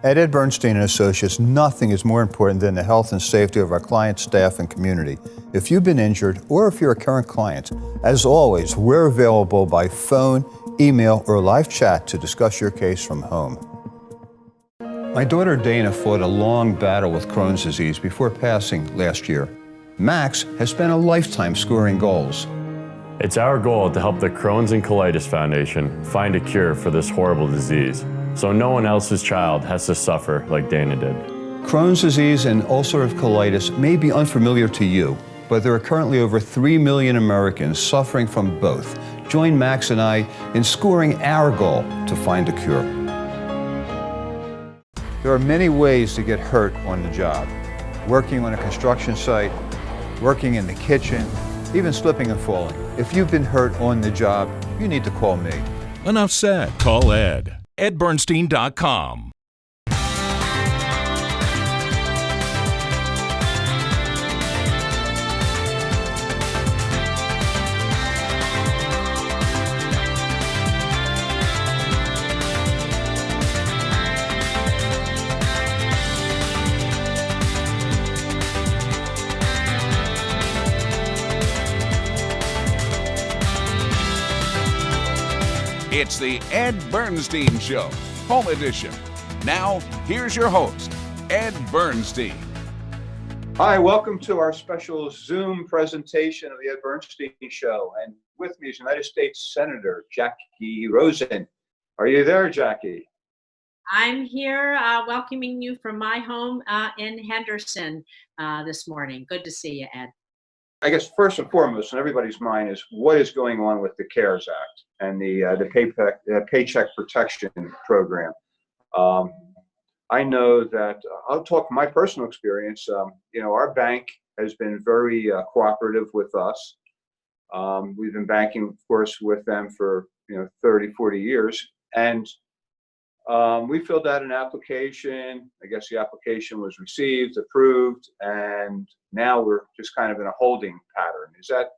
At Ed Bernstein and Associates, nothing is more important than the health and safety of our clients, staff, and community. If you've been injured or if you're a current client, as always, we're available by phone, email, or live chat to discuss your case from home. My daughter Dana fought a long battle with Crohn's disease before passing last year. Max has spent a lifetime scoring goals. It's our goal to help the Crohn's and Colitis Foundation find a cure for this horrible disease, so no one else's child has to suffer like Dana did. Crohn's disease and ulcerative colitis may be unfamiliar to you, but there are currently over 3 million Americans suffering from both. Join Max and I in scoring our goal to find a cure. There are many ways to get hurt on the job. Working on a construction site, working in the kitchen, even slipping and falling. If you've been hurt on the job, you need to call me. Enough said. Call Ed. EdBernstein.com. It's the Ed Bernstein Show, Home Edition. Now, here's your host, Ed Bernstein. Hi, welcome to our special Zoom presentation of the Ed Bernstein Show. And with me is United States Senator Jacky Rosen. Are you there, Jackie? I'm here welcoming you from my home in Henderson this morning. Good to see you, Ed. I guess first and foremost on everybody's mind is what is going on with the CARES Act and the Paycheck Protection Program. I know that I'll talk from my personal experience. Our bank has been very cooperative with us. We've been banking, of course, with them for 30, 40 years, and we filled out an application. I guess the application was received, approved, and now we're just kind of in a holding pattern. Is that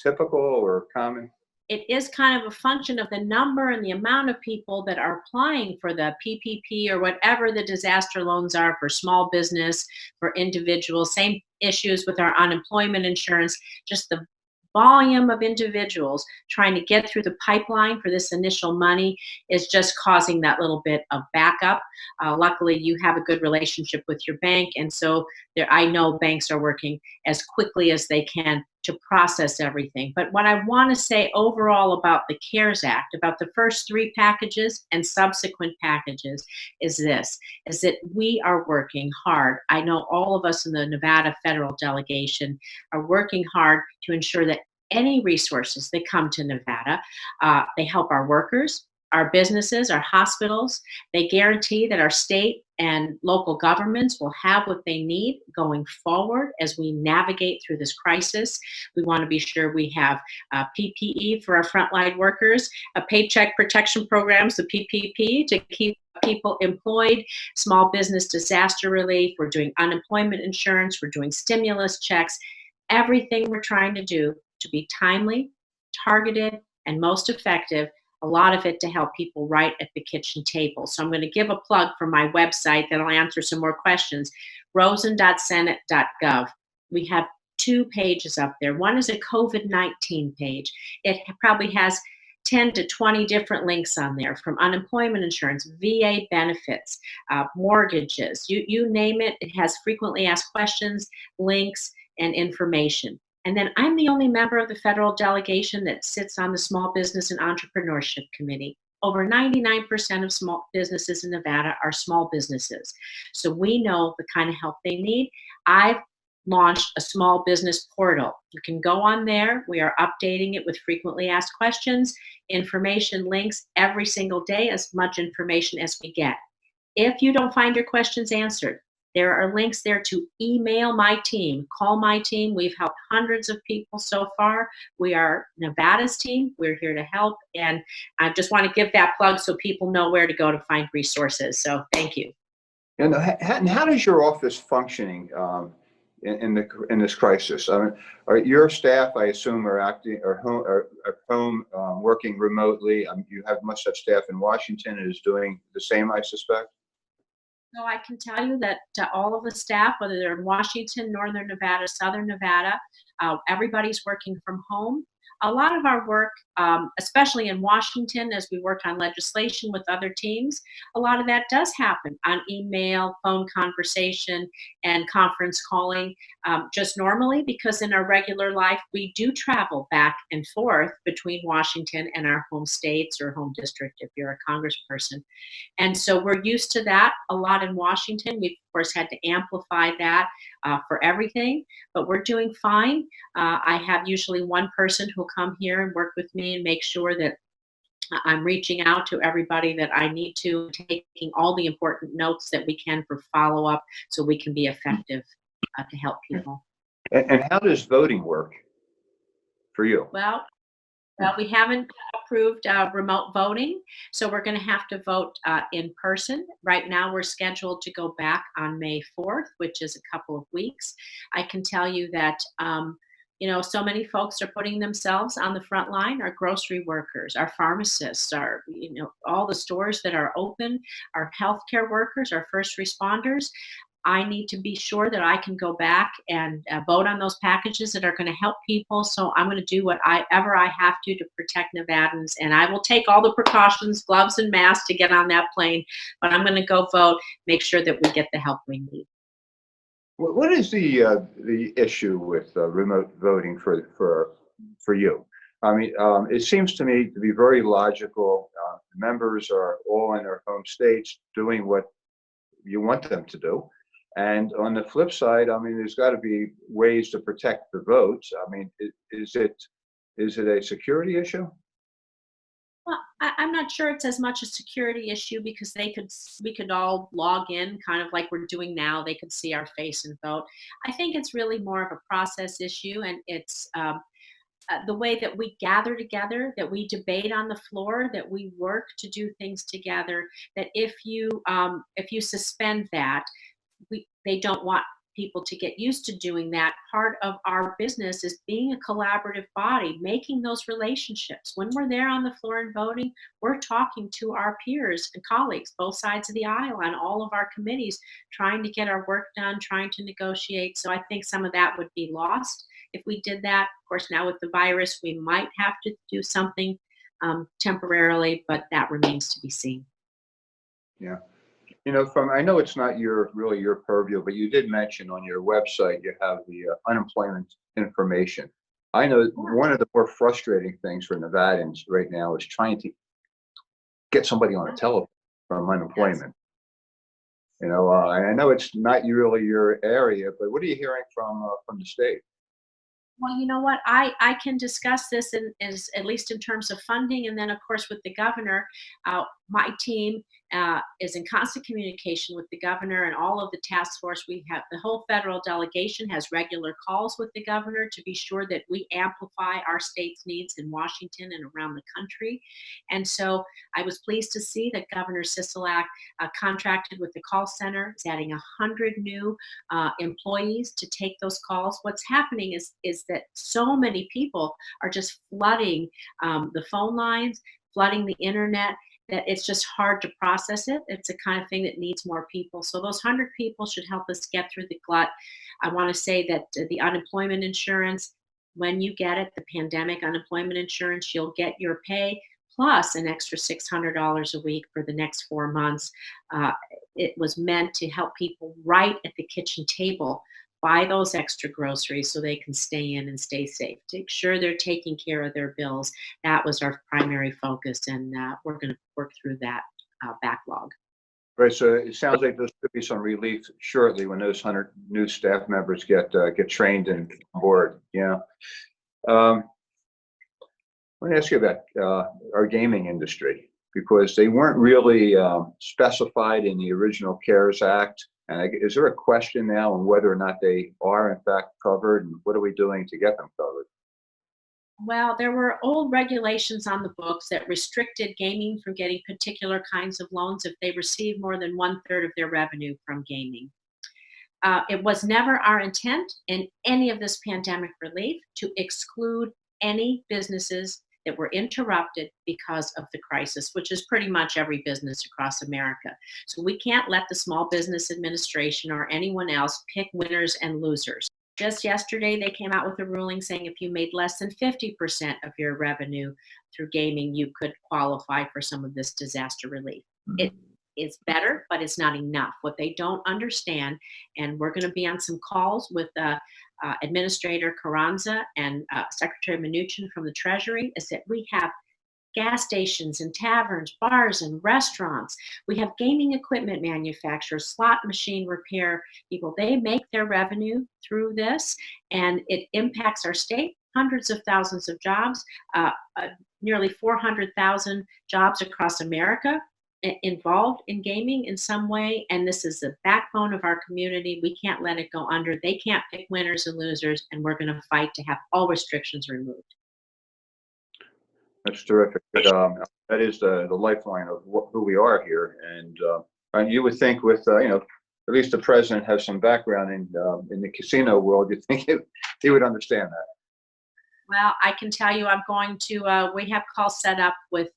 typical or common? It is kind of a function of the number and the amount of people that are applying for the PPP or whatever the disaster loans are for small business, for individuals. Same issues with our unemployment insurance, just the volume of individuals trying to get through the pipeline for this initial money is just causing that little bit of backup. Luckily, you have a good relationship with your bank, and so I know banks are working as quickly as they can to process everything. But what I want to say overall about the CARES Act, about the first 3 packages and subsequent packages, is that we are working hard. I know all of us in the Nevada federal delegation are working hard to ensure that any resources that come to Nevada, they help our workers, our businesses, our hospitals. They guarantee that our state and local governments will have what they need going forward as we navigate through this crisis. We want to be sure we have PPE for our frontline workers, paycheck protection programs, the PPP, to keep people employed, small business disaster relief. We're doing unemployment insurance. We're doing stimulus checks. Everything we're trying to do to be timely, targeted, and most effective, a lot of it to help people right at the kitchen table. So I'm going to give a plug for my website, then I'll answer some more questions, rosen.senate.gov. We have 2 pages up there. One is a COVID-19 page. It probably has 10 to 20 different links on there, from unemployment insurance, VA benefits, mortgages, you name it. It has frequently asked questions, links, and information. And then I'm the only member of the federal delegation that sits on the Small Business and Entrepreneurship Committee. Over 99% of small businesses in Nevada are small businesses. So we know the kind of help they need. I've launched a small business portal. You can go on there. We are updating it with frequently asked questions, information, links every single day, as much information as we get. If you don't find your questions answered, there are links there to email my team, call my team. We've helped hundreds of people so far. We are Nevada's team. We're here to help. And I just want to give that plug so people know where to go to find resources. So thank you. And how does your office functioning in this crisis? I mean, are your staff, I assume, are acting or home working remotely? You must have staff in Washington and is doing the same, I suspect. So I can tell you that all of the staff, whether they're in Washington, Northern Nevada, Southern Nevada, everybody's working from home. A lot of our work, especially in Washington, as we work on legislation with other teams, a lot of that does happen on email, phone conversation, and conference calling just normally, because in our regular life, we do travel back and forth between Washington and our home states or home district if you're a congressperson. And so we're used to that a lot in Washington. We've, of course, had to amplify that for everything, but we're doing fine. I have usually one person who'll come here and work with me and make sure that I'm reaching out to everybody that I need to, taking all the important notes that we can for follow up so we can be effective to help people. And how does voting work for you? Well, we haven't approved remote voting, so we're going to have to vote in person. Right now, we're scheduled to go back on May 4th, which is a couple of weeks. I can tell you that, so many folks are putting themselves on the front line. Our grocery workers, our pharmacists, all the stores that are open, our healthcare workers, our first responders. I need to be sure that I can go back and vote on those packages that are going to help people. So I'm going to do whatever I have to protect Nevadans. And I will take all the precautions, gloves and masks to get on that plane. But I'm going to go vote, make sure that we get the help we need. What is the issue with remote voting for you? I mean, it seems to me to be very logical. Members are all in their home states doing what you want them to do. And on the flip side, I mean, there's got to be ways to protect the votes. I mean, is it a security issue? Well, I'm not sure it's as much a security issue because we could all log in kind of like we're doing now. They could see our face and vote. I think it's really more of a process issue, and it's the way that we gather together, that we debate on the floor, that we work to do things together. That if you suspend that, they don't want people to get used to doing that. Part of our business is being a collaborative body, making those relationships. When we're there on the floor and voting, we're talking to our peers and colleagues, both sides of the aisle on all of our committees, trying to get our work done, trying to negotiate. So I think some of that would be lost if we did that. Of course, now with the virus, we might have to do something temporarily, but that remains to be seen. Yeah. I know it's not really your purview, but you did mention on your website you have the unemployment information. I know one of the more frustrating things for Nevadans right now is trying to get somebody on a telephone from unemployment. I know it's not really your area, but what are you hearing from the state? Well, you know what? I can discuss this at least in terms of funding, and then of course with the governor, my team is in constant communication with the governor and all of the task force. We have the whole federal delegation has regular calls with the governor to be sure that we amplify our state's needs in Washington and around the country. And so I was pleased to see that Governor Sisolak contracted with the call center, is adding 100 new employees to take those calls. What's happening is that so many people are just flooding the phone lines, flooding the internet, that it's just hard to process it. It's a kind of thing that needs more people. So those 100 people should help us get through the glut. I want to say that the unemployment insurance, when you get it, the pandemic unemployment insurance, you'll get your pay plus an extra $600 a week for the next 4 months. It was meant to help people right at the kitchen table buy those extra groceries so they can stay in and stay safe, to make sure they're taking care of their bills. That was our primary focus, and we're going to work through that backlog. Right. So it sounds like there's going to be some relief shortly when those 100 new staff members get trained and on board. Yeah. Let me ask you about our gaming industry, because they weren't really specified in the original CARES Act. And is there a question now on whether or not they are in fact covered, and what are we doing to get them covered? Well, there were old regulations on the books that restricted gaming from getting particular kinds of loans if they received more than 1/3 of their revenue from gaming. It was never our intent in any of this pandemic relief to exclude any businesses that were interrupted because of the crisis, which is pretty much every business across America. So we can't let the Small Business Administration or anyone else pick winners and losers. Just yesterday, they came out with a ruling saying if you made less than 50% of your revenue through gaming, you could qualify for some of this disaster relief. It is better, but it's not enough. What they don't understand, and we're going to be on some calls with Administrator Carranza and Secretary Mnuchin from the Treasury, is that we have gas stations and taverns, bars and restaurants. We have gaming equipment manufacturers, slot machine repair people. They make their revenue through this, and it impacts our state, hundreds of thousands of jobs, nearly 400,000 jobs across America involved in gaming in some way. And this is the backbone of our community. We can't let it go under. They can't pick winners and losers, and we're going to fight to have all restrictions removed. That's terrific. That is the lifeline of who we are here. And you would think with, at least the president has some background in the casino world, you'd think he would understand that. Well, I can tell you I'm going to, we have calls set up with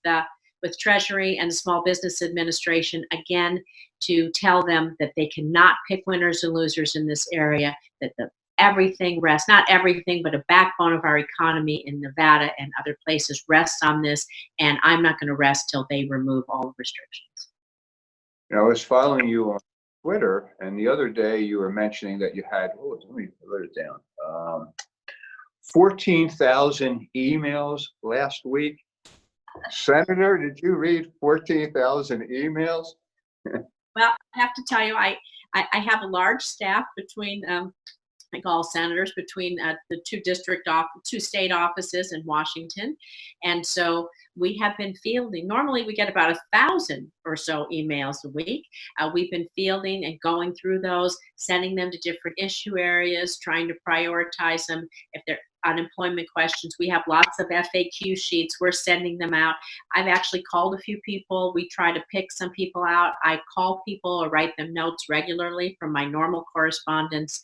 Treasury and the Small Business Administration, again, to tell them that they cannot pick winners and losers in this area, that everything rests, not everything, but a backbone of our economy in Nevada and other places rests on this, and I'm not going to rest till they remove all restrictions. I was following you on Twitter, and the other day you were mentioning that you had, let me write it down, 14,000 emails last week. Senator, did you read 14,000 emails? Well, I have to tell you, I have a large staff between like all senators, between the two state offices in Washington. And so we have been fielding, normally we get about 1,000 or so emails a week. We've been fielding and going through those, sending them to different issue areas, trying to prioritize them. If they're unemployment questions, we have lots of FAQ sheets. We're sending them out. I've actually called a few people. We try to pick some people out. I call people or write them notes regularly from my normal correspondence.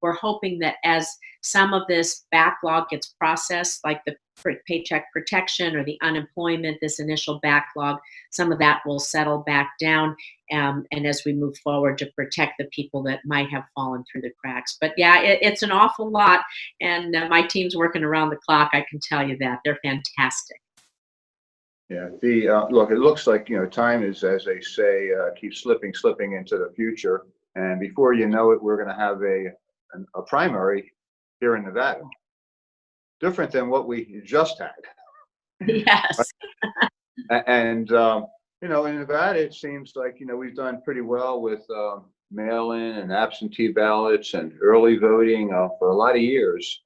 We're hoping that as some of this backlog gets processed, like the paycheck protection or the unemployment, this initial backlog, some of that will settle back down. And as we move forward to protect the people that might have fallen through the cracks. But yeah, it's an awful lot. And my team's working around the clock. I can tell you that. They're fantastic. Yeah, look, it looks like, time is, as they say, keeps slipping into the future. And before you know it, we're going to have a primary here in Nevada. Different than what we just had. Yes. And, in Nevada, it seems like, we've done pretty well with mail-in and absentee ballots and early voting for a lot of years.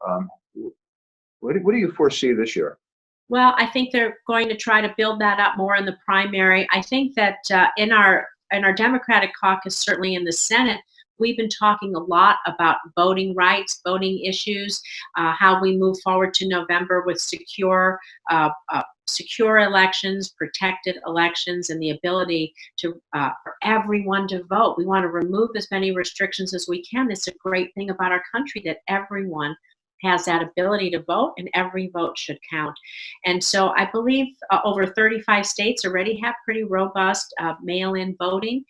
What do you foresee this year? Well, I think they're going to try to build that up more in the primary. I think that in our Democratic caucus, certainly in the Senate, we've been talking a lot about voting rights, voting issues, how we move forward to November with secure elections, protected elections, and the ability to for everyone to vote. We want to remove as many restrictions as we can. It's a great thing about our country that everyone has that ability to vote, and every vote should count. And so I believe over 35 states already have pretty robust mail-in voting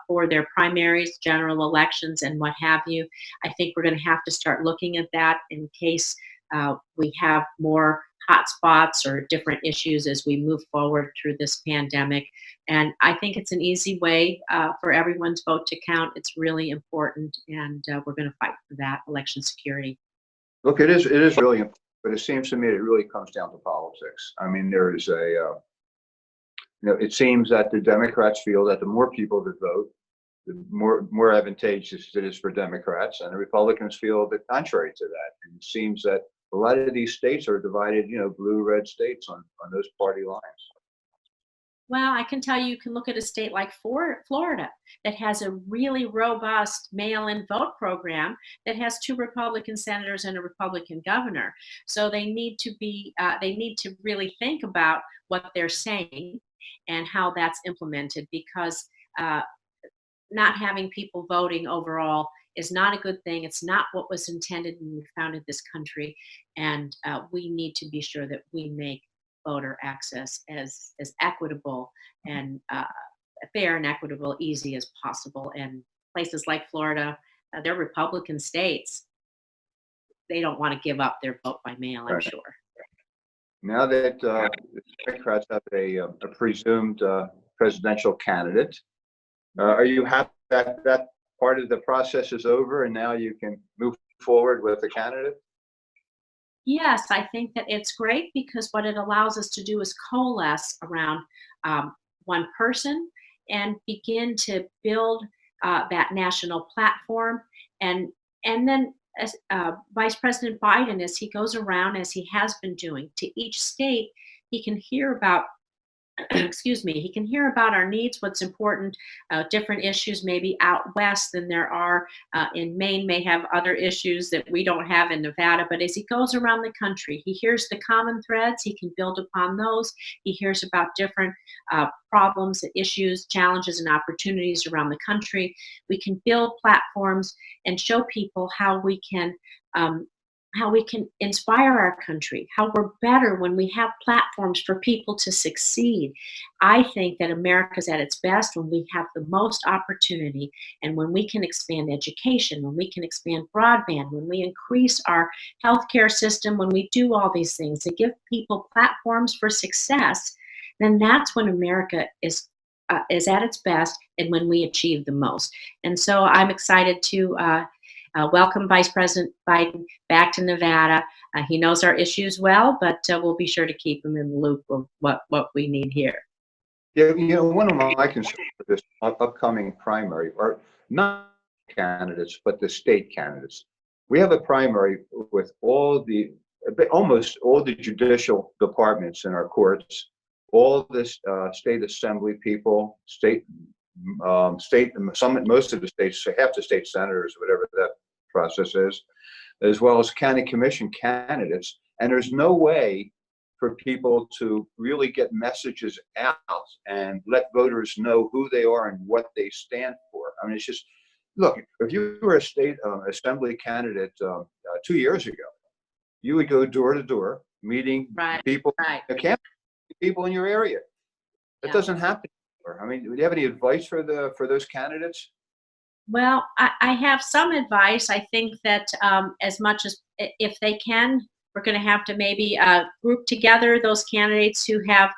for their primaries, general elections, and what have you. I think we're going to have to start looking at that in case we have more hotspots or different issues as we move forward through this pandemic. And I think it's an easy way for everyone's vote to count. It's really important, and we're going to fight for that election security. Look, it is really important, but it seems to me it really comes down to politics. I mean, there is it seems that the Democrats feel that the more people that vote, the more advantageous it is for Democrats, and the Republicans feel the contrary to that. And it seems that a lot of these states are divided, blue-red states on those party lines. Well, I can tell you can look at a state like Florida that has a really robust mail-in vote program that has 2 Republican senators and a Republican governor. So they need to really think about what they're saying and how that's implemented, because not having people voting overall is not a good thing. It's not what was intended when we founded this country, and we need to be sure that we make voter access as equitable and fair and equitable, easy as possible. And places like Florida, they're Republican states. They don't want to give up their vote by mail, I'm Right. sure. Now that the Democrats have a presumed presidential candidate, are you happy that that part of the process is over and now you can move forward with the candidate? Yes, I think that it's great because what it allows us to do is coalesce around one person and begin to build that national platform. And then as Vice President Biden, as he goes around, as he has been doing to each state, he can hear about excuse me, he can hear about our needs, what's important, different issues maybe out west than there are in Maine, may have other issues that we don't have in Nevada. But as he goes around the country, he hears the common threads, he can build upon those. He hears about different problems, issues, challenges, and opportunities around the country. We can build platforms and show people how we can inspire our country, how we're better when we have platforms for people to succeed. I think that America's at its best when we have the most opportunity and when we can expand education, when we can expand broadband, when we increase our healthcare system, when we do all these things to give people platforms for success, then that's when America is at its best and when we achieve the most. And so I'm excited to welcome Vice President Biden back to Nevada. He knows our issues well, but we'll be sure to keep him in the loop of what we need here. Yeah, one of my concerns for this upcoming primary are not candidates, but the state candidates. We have a primary with almost all the judicial departments in our courts, all the state assembly people, most of the states, so half the state senators, whatever that process is, as well as county commission candidates. And there's no way for people to really get messages out and let voters know who they are and what they stand for. I mean, it's just, look, if you were a state assembly candidate 2 years ago, you would go door to door, meeting people, people in your area. That doesn't happen anymore. I mean, do you have any advice for those candidates? Well, I have some advice. I think that as much as if they can, we're going to have to maybe group together those candidates who have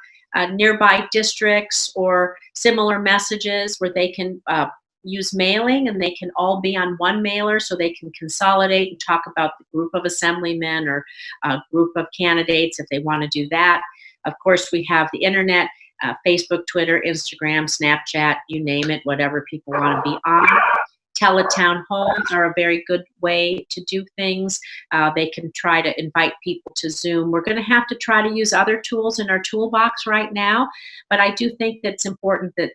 nearby districts or similar messages where they can use mailing and they can all be on one mailer so they can consolidate and talk about the group of assemblymen or a group of candidates if they want to do that. Of course, we have the internet. Facebook, Twitter, Instagram, Snapchat, you name it, whatever people want to be on. Teletown halls are a very good way to do things. They can try to invite people to Zoom. We're going to have to try to use other tools in our toolbox right now, but I do think that it's important that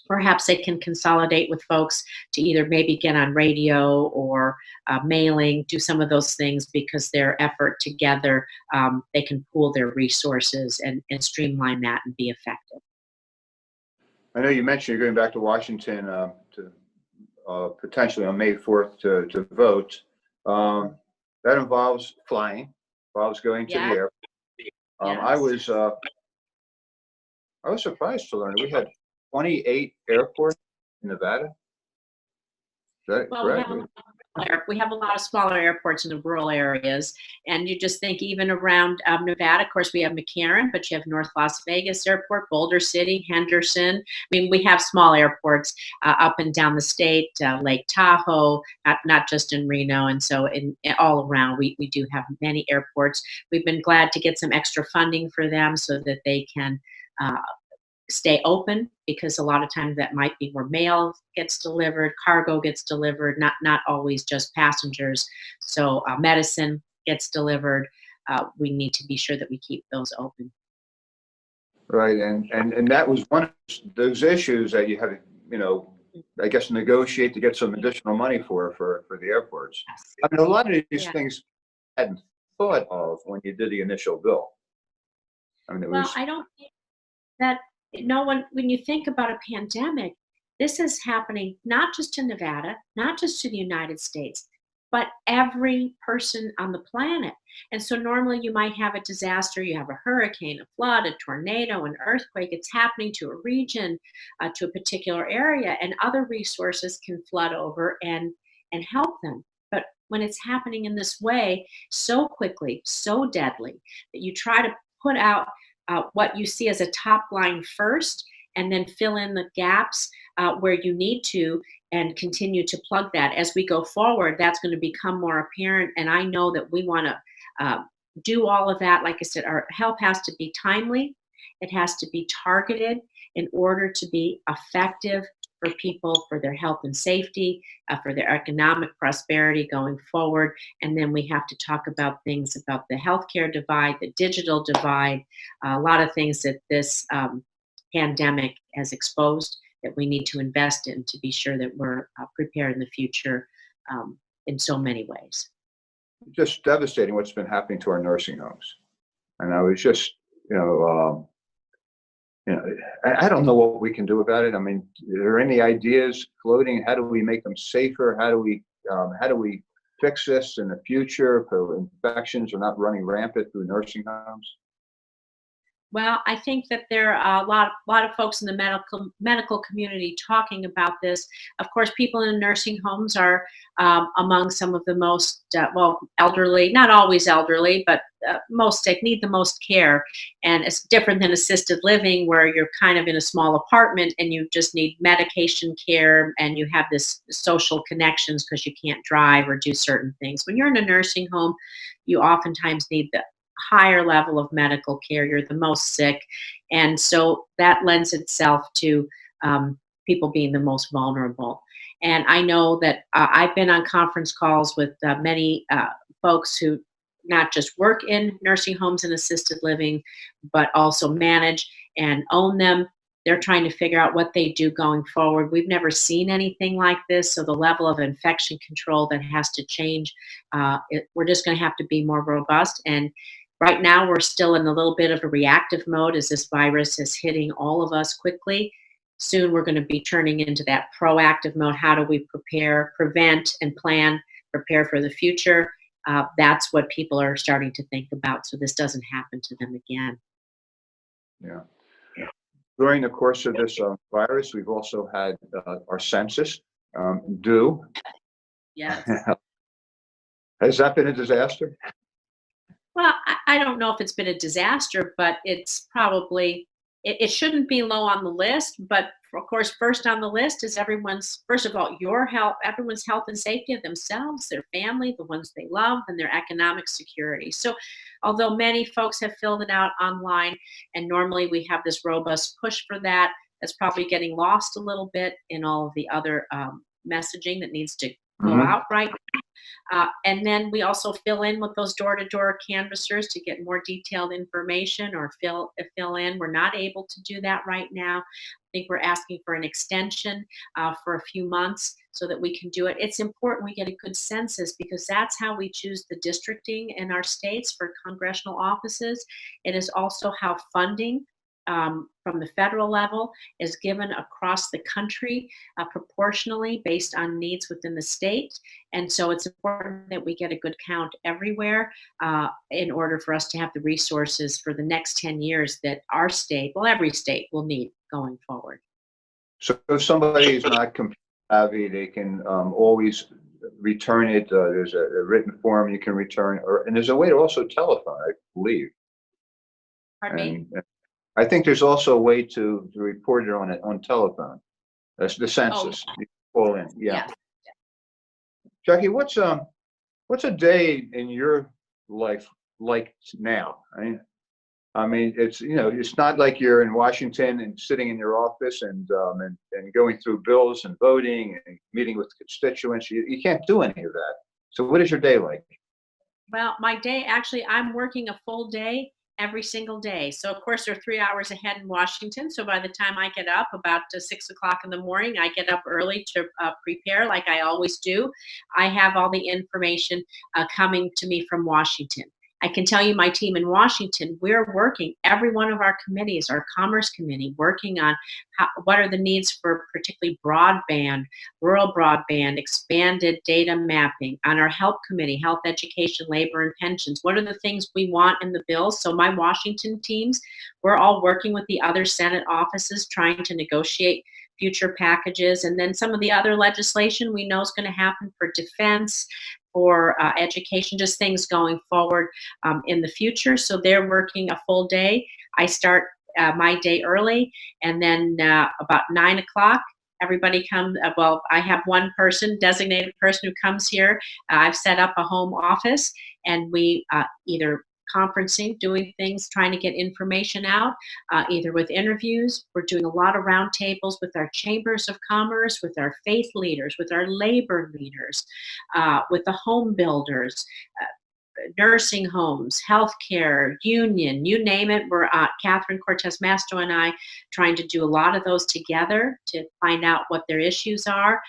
perhaps they can consolidate with folks to either maybe get on radio or mailing, do some of those things because their effort together, they can pool their resources and streamline that and be effective. I know you mentioned you're going back to Washington to potentially on May 4th to vote. That involves flying, involves going to the airport. I was surprised to learn we had 28 airports in Nevada. Is that correct? We have a lot of smaller airports in the rural areas, and you just think even around Nevada, of course, we have McCarran, but you have North Las Vegas Airport, Boulder City, Henderson. I mean, we have small airports up and down the state, Lake Tahoe, not just in Reno, and so all around, we do have many airports. We've been glad to get some extra funding for them so that they can stay open, because a lot of times that might be where mail gets delivered, cargo gets delivered, not always just passengers. So medicine gets delivered. We need to be sure that we keep those open. Right, and that was one of those issues that you had to, I guess, negotiate to get some additional money for the airports. Yes. I mean, a lot of these things I hadn't thought of when you did the initial bill. I mean, I don't think that when you think about a pandemic, This is happening not just in Nevada, not just to the United States, but every person on the planet. And so normally you might have a disaster, you have a hurricane, a flood, a tornado, an earthquake. It's happening to a region, to a particular area, and other resources can flood over and help them. But when it's happening in this way, so quickly, so deadly, that you try to put out what you see as a top line first, and then fill in the gaps where you need to, and continue to plug that. As we go forward, that's going to become more apparent. And I know that we want to do all of that. Like I said, our help has to be timely. It has to be targeted in order to be effective for people, for their health and safety, for their economic prosperity going forward. And then we have to talk about things about the healthcare divide, the digital divide, a lot of things that this pandemic has exposed that we need to invest in to be sure that we're prepared in the future in so many ways. Just devastating what's been happening to our nursing homes. And I was just, I don't know what we can do about it. I mean, are there any ideas floating? How do we make them safer? How do we fix this in the future so infections are not running rampant through nursing homes? Well, I think that there are a lot of folks in the medical community talking about this. Of course, people in nursing homes are among some of the most elderly, not always elderly, but most sick, need the most care. And it's different than assisted living, where you're kind of in a small apartment and you just need medication care and you have this social connections because you can't drive or do certain things. When you're in a nursing home, you oftentimes need the higher level of medical care. You're the most sick. And so that lends itself to people being the most vulnerable. And I know that I've been on conference calls with many folks who not just work in nursing homes and assisted living, but also manage and own them. They're trying to figure out what they do going forward. We've never seen anything like this. So the level of infection control that has to change, we're just going to have to be more robust. And right now, we're still in a little bit of a reactive mode as this virus is hitting all of us quickly. Soon, we're going to be turning into that proactive mode. How do we prepare, prevent, and plan, prepare for the future? That's what people are starting to think about, so this doesn't happen to them again. Yeah. During the course of this virus, we've also had our census due. Yeah. Has that been a disaster? Well, I don't know if it's been a disaster, but it's probably, it shouldn't be low on the list. But of course, first on the list is first of all, your health, everyone's health and safety of themselves, their family, the ones they love, and their economic security. So although many folks have filled it out online, and normally we have this robust push for that, that's probably getting lost a little bit in all of the other messaging that needs to go out right now. And then we also fill in with those door-to-door canvassers to get more detailed information or fill in. We're not able to do that right now. I think we're asking for an extension for a few months so that we can do it. It's important we get a good census because that's how we choose the districting in our states for congressional offices. It is also how funding from the federal level is given across the country proportionally based on needs within the state. And so it's important that we get a good count everywhere in order for us to have the resources for the next 10 years that our state, well, every state will need going forward. So if somebody is not computer savvy, they can always return it. There's a written form you can return, and there's a way to also telephone, I believe. Pardon me? I think there's also a way to report it on telephone. That's the census. Oh. You call in. Yeah. Yeah. Jacky, what's a day in your life like now? I mean, it's it's not like you're in Washington and sitting in your office and going through bills and voting and meeting with constituents. You can't do any of that. So what is your day like? Well, my day, actually, I'm working a full day every single day. So of course they're 3 hours ahead in Washington. So by the time I get up about 6 o'clock in the morning, I get up early to prepare like I always do. I have all the information coming to me from Washington. I can tell you my team in Washington, we're working, every one of our committees, our Commerce Committee, working on what are the needs for particularly broadband, rural broadband, expanded data mapping. On our Health Committee, Health, Education, Labor, and Pensions, what are the things we want in the bills? So my Washington teams, we're all working with the other Senate offices trying to negotiate future packages. And then some of the other legislation we know is going to happen for defense, for education, just things going forward in the future. So they're working a full day. I start my day early, and then about 9 o'clock, everybody comes. Well, I have one person, designated person, who comes here. I've set up a home office, and we either conferencing, doing things, trying to get information out, either with interviews. We're doing a lot of roundtables with our chambers of commerce, with our faith leaders, with our labor leaders, with the home builders, nursing homes, healthcare, union, you name it. We're Catherine Cortez Masto and I trying to do a lot of those together to find out what their issues are,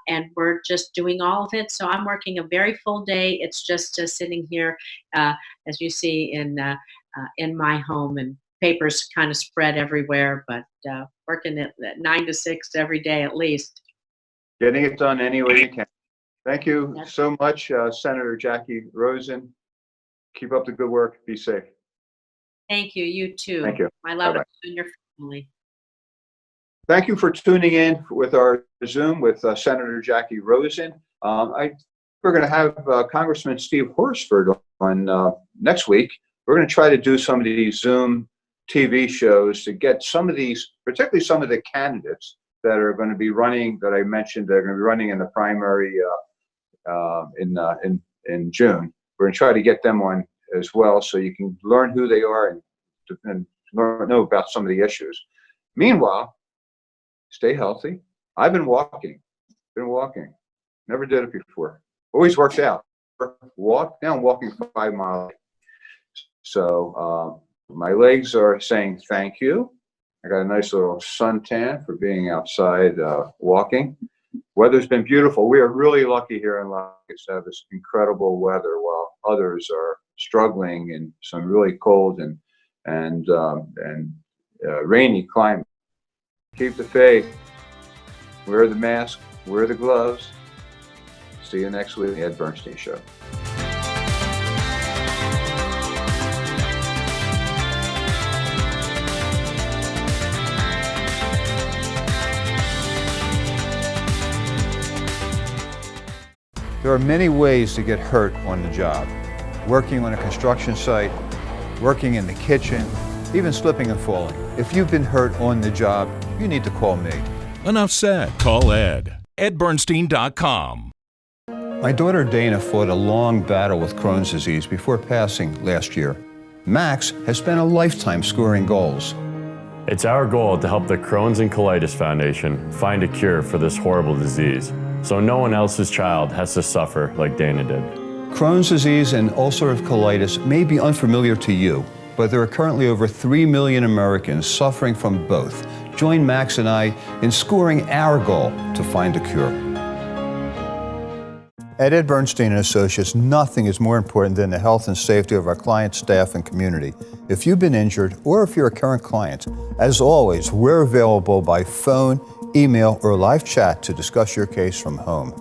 and we're just doing all of it. So I'm working a very full day. It's just sitting here, as you see, in my home, and papers kind of spread everywhere, but working at 9 to 6 every day at least. Getting it done any way you can. Thank you so much, Senator Jacky Rosen. Keep up the good work. Be safe. Thank you. You too. Thank you. I love Bye-bye. you and your family. Thank you for tuning in with our Zoom with Senator Jacky Rosen. We're going to have Congressman Steve Horsford on next week. We're going to try to do some of these Zoom TV shows to get some of these, particularly some of the candidates that are going to be running, that I mentioned, they're going to be running in the primary in June. We're going to try to get them on as well, so you can learn who they are and know about some of the issues. Meanwhile, stay healthy. I've been walking. Never did it before. Always works out. Now I'm walking 5 miles. So my legs are saying thank you. I got a nice little suntan for being outside walking. Weather's been beautiful. We are really lucky here in Las Vegas to have this incredible weather, while others are struggling in some really cold and rainy climate. Keep the faith. Wear the mask. Wear the gloves. See you next week, Ed Bernstein Show. There are many ways to get hurt on the job. Working on a construction site, working in the kitchen, even slipping and falling. If you've been hurt on the job, you need to call me. Enough said. Call Ed. EdBernstein.com. My daughter Dana fought a long battle with Crohn's disease before passing last year. Max has spent a lifetime scoring goals. It's our goal to help the Crohn's and Colitis Foundation find a cure for this horrible disease, so no one else's child has to suffer like Dana did. Crohn's disease and ulcerative colitis may be unfamiliar to you, but there are currently over 3 million Americans suffering from both. Join Max and I in scoring our goal to find a cure. At Ed Bernstein & Associates, nothing is more important than the health and safety of our clients, staff, and community. If you've been injured or if you're a current client, as always, we're available by phone, email, or live chat to discuss your case from home.